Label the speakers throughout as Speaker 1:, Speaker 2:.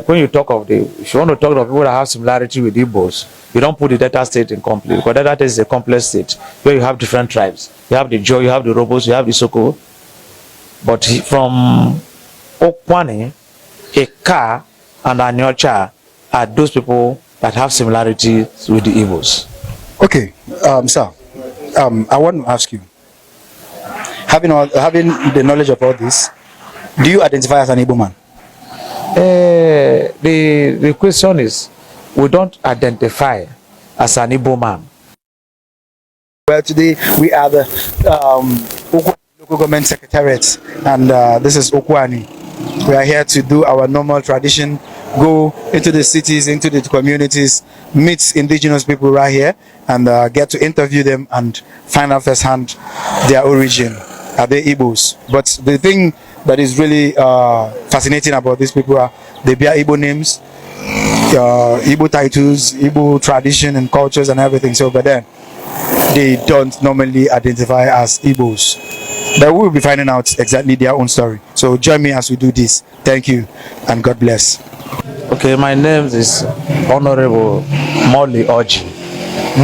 Speaker 1: When you talk of if you want to talk of people that have similarity with Igbos, you don't put the Delta state in complete, because Delta state is a complex state where you have different tribes. You have the Joe, you have the Robos, you have the Soko. But from Ukwuani, Eka, and Anyocha are those people that have similarities with the Igbos.
Speaker 2: Okay, sir. I want to ask you, having the knowledge of all this, do you identify as an Igbo man?
Speaker 1: The question is, we don't identify as an Igbo man.
Speaker 2: Well, today we are the Ukwuani Local Government Secretariat, and this is Ukwuani. We are here to do our normal tradition, go into the cities, into the communities, meet indigenous people right here, and get to interview them and find out firsthand their origin. Are they Igbos? But the thing that is really fascinating about these people are they bear Igbo names, Igbo titles, Igbo tradition and cultures and everything. So, but then they don't normally identify as Igbos. But we will be finding out exactly their own story. So join me as we do this. Thank you and God bless.
Speaker 1: Okay, my name is Honorable Molly Oji.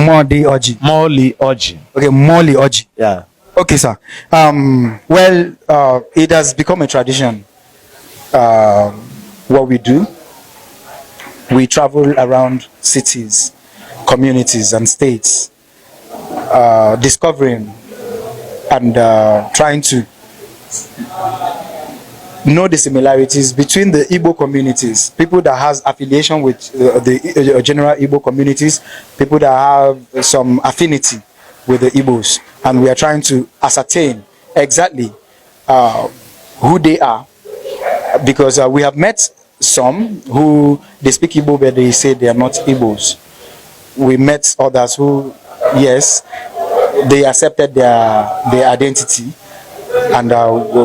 Speaker 2: Molly Oji.
Speaker 1: Molly Oji.
Speaker 2: Okay, Molly Oji.
Speaker 1: Yeah.
Speaker 2: Okay, sir. Well, it has become a tradition. What we do, we travel around cities, communities, and states, discovering and trying to know the similarities between the Igbo communities, people that has affiliation with the general Igbo communities, people that have some affinity with the Igbos, and we are trying to ascertain exactly who they are, because we have met some who they speak Igbo but they say they are not Igbos. We met others who, yes, they accepted their identity, and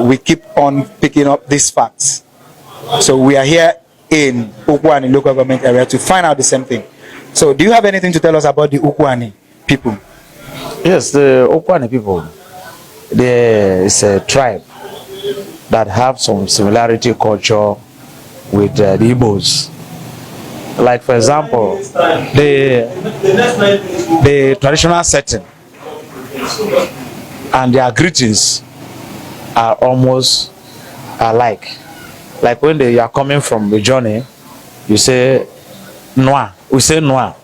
Speaker 2: we keep on picking up these facts. So we are here in Ukwuani local government area to find out the same thing. So do you have anything to tell us about the Ukwuani people?
Speaker 1: Yes, the Ukwuani people, there is a tribe that have some similarity culture with the Igbos. Like for example, the traditional setting and their greetings are almost alike. Like when you are coming from the journey, you say Noa. We say Noa.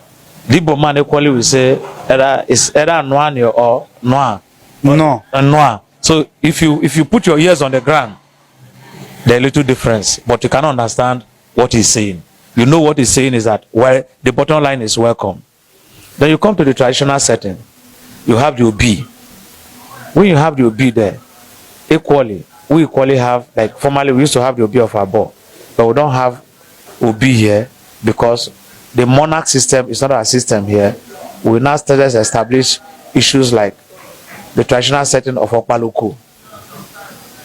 Speaker 1: The Igbo man equally we say either Noa or Noa.
Speaker 2: No.
Speaker 1: Noa. So if you put your ears on the ground, there's a little difference, but you cannot understand what he's saying. You know what he's saying is that where the bottom line is welcome. Then you come to the traditional setting, you have the Obi. When you have the Obi there, we equally have, like formerly we used to have the Obi of Abo, but we don't have Obi here because the monarch system is not our system here. We now started to establish issues like the traditional setting of Okpaloko.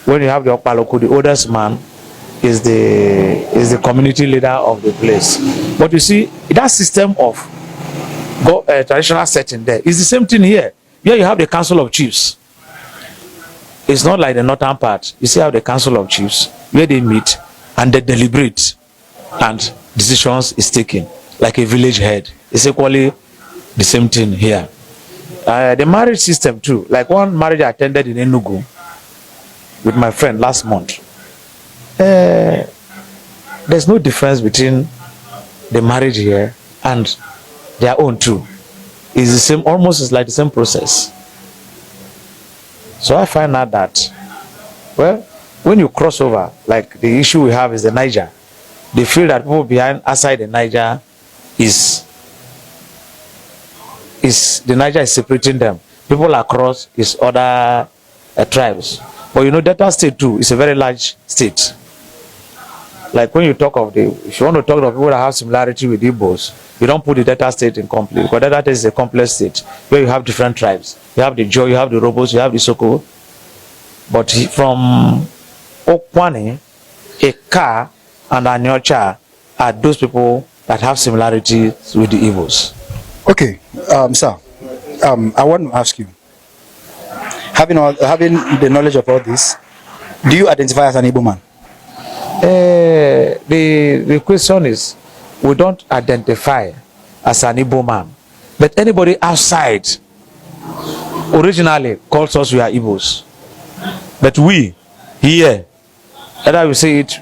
Speaker 1: When you have the Okpaloko, the oldest man is the community leader of the place. But you see, that system of traditional setting there is the same thing here. Here you have the council of chiefs. It's not like the northern part. You see how the council of chiefs, where they meet and they deliberate and decisions is taken like a village head. It's equally the same thing here. The marriage system too, like one marriage I attended in Enugu with my friend last month. There's no difference between the marriage here and their own too. It's the same, almost it's like the same process. So I find out that, well, when you cross over, like the issue we have is the Niger, they feel that people behind outside the Niger is the Niger is separating them. People across is other tribes. But you know, Delta State too is a very large state. Like when you talk of if you want to talk of people that have similarity with Igbos, you don't put the Delta State in complete, because Delta State is a complex state where you have different tribes. You have the Joe, you have the Robos, you have the Soko. But from Ukwuani, Eka, and Anyocha are those people that have similarities with the Igbos.
Speaker 2: Okay, sir. I want to ask you, having the knowledge of all this, do you identify as an Igbo man?
Speaker 1: The question is, we don't identify as an Igbo man, but anybody outside originally calls us we are Igbos. But we here, either we say it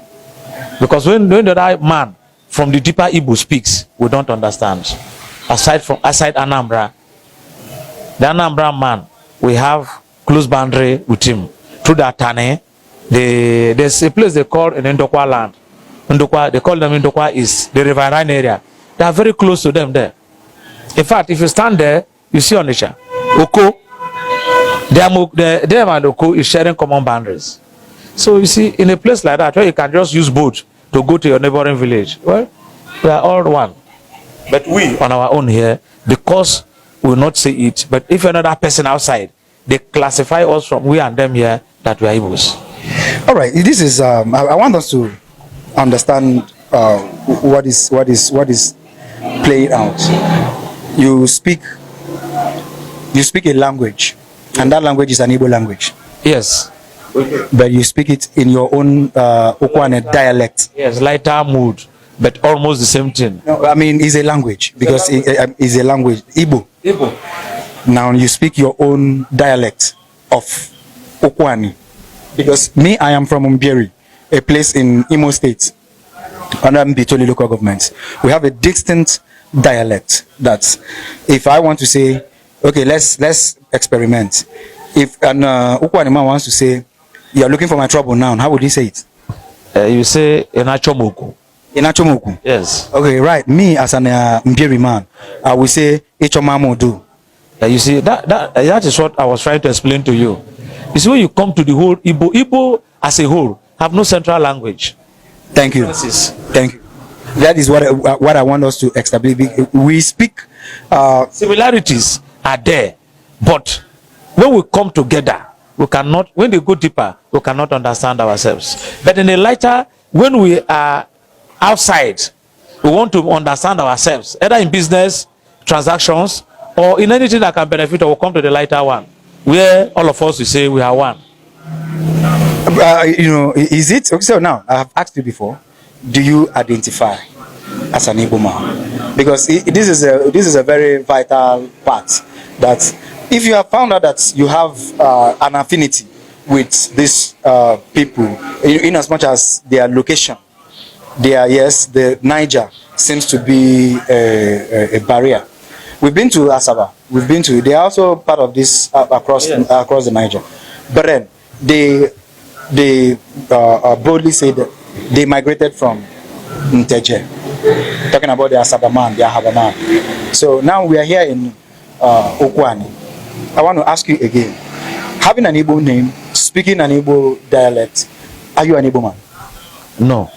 Speaker 1: because when the other man from the deeper Igbo speaks, we don't understand. Aside Anambra, the Anambra man, we have close boundary with him through the Atane. There's a place they call in Ndokwa land. Ndokwa, they call them Ndokwa is the riverine area. They are very close to them there. In fact, if you stand there, you see Onitsha, Oko. Them and Oko is sharing common boundaries. So you see, in a place like that, where you can just use boat to go to your neighboring village, well, we are all one. But we, on our own here, because we will not say it, but if another person outside, they classify us from we and them here that we are Igbos.
Speaker 2: All right, this is. I want us to understand what is playing out. You speak a language, and that language is an Igbo language.
Speaker 1: Yes.
Speaker 2: But you speak it in your own Ukwuani dialect.
Speaker 1: Yes, lighter mood, but almost the same thing.
Speaker 2: No, I mean, it's a language because it's a language, Igbo.
Speaker 1: Igbo.
Speaker 2: Now you speak your own dialect of Ukwuani. Because me, I am from Umbieri, a place in Imo State, under Mbitoli local government. We have a distinct dialect that if I want to say, okay, let's experiment. If an Ukwuani man wants to say, you are looking for my trouble now, how would he say it?
Speaker 1: You say Enachomoku.
Speaker 2: Enachomoku?
Speaker 1: Yes.
Speaker 2: Okay, right. Me as an Mbiri man, I will say Echomamodu.
Speaker 1: You see, that is what I was trying to explain to you. You see, when you come to the whole Igbo as a whole have no central language.
Speaker 2: Thank you. Thank you. That is what I want us to establish. We speak.
Speaker 1: Similarities are there, but when we come together, we cannot. When they go deeper, we cannot understand ourselves. But in a lighter, when we are outside, we want to understand ourselves, either in business transactions or in anything that can benefit. Or we'll come to the lighter one, where all of us will say we are one.
Speaker 2: Is it okay? So now I have asked you before, do you identify as an Igbo man? Because this is a very vital part. That if you have found out that you have an affinity with these people, in as much as their location, the Niger seems to be a barrier. We've been to Asaba. They are also part of this across the Niger. But then they boldly say that they migrated from Nteje. Talking about the Asaba man, the Ahaba man. So now we are here in Ukwuani. I want to ask you again. Having an Igbo name, speaking an Igbo dialect, are you an Igbo man?
Speaker 1: No.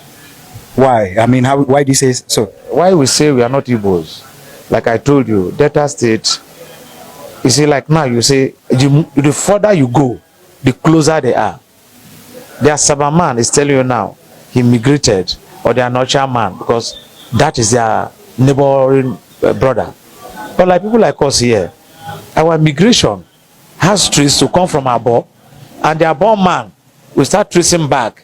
Speaker 2: Why? I mean, why do you say so?
Speaker 1: Why we say we are not Igbos? Like I told you, Delta State, you see, like now you say, the further you go, the closer they are. The Asaba man is telling you now, he migrated, or the Anocha man, because that is their neighboring brother. But like people like us here, our migration has traces to come from above, and the above man will start tracing back.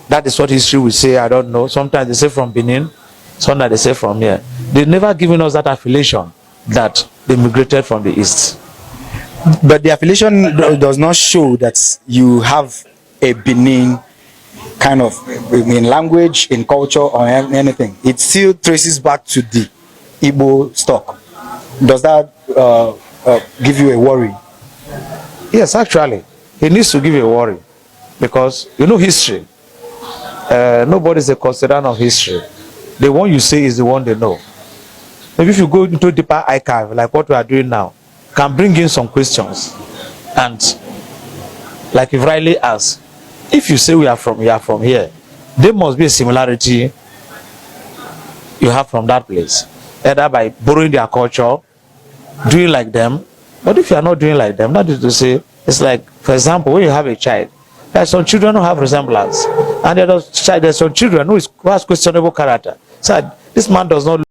Speaker 1: That is what history will say, I don't know. Sometimes they say from Benin, sometimes they say from here. They've never given us that affiliation that they migrated from the east.
Speaker 2: But the affiliation does not show that you have a Benin kind of in language, in culture, or anything. It still traces back to the Igbo stock. Does that give you a worry?
Speaker 1: Yes, actually, it needs to give you a worry, because you know history. Nobody is a considerant of history. The one you say is the one they know. Maybe if you go into a deeper archive, like what we are doing now, can bring in some questions. And like you've rightly asked, if you say we are from here, there must be a similarity you have from that place. Either by borrowing their culture, doing like them. But if you are not doing like them, that is to say, it's like, for example, when you have a child, there are some children who have resemblance. And there are some children who has questionable character. So this man does not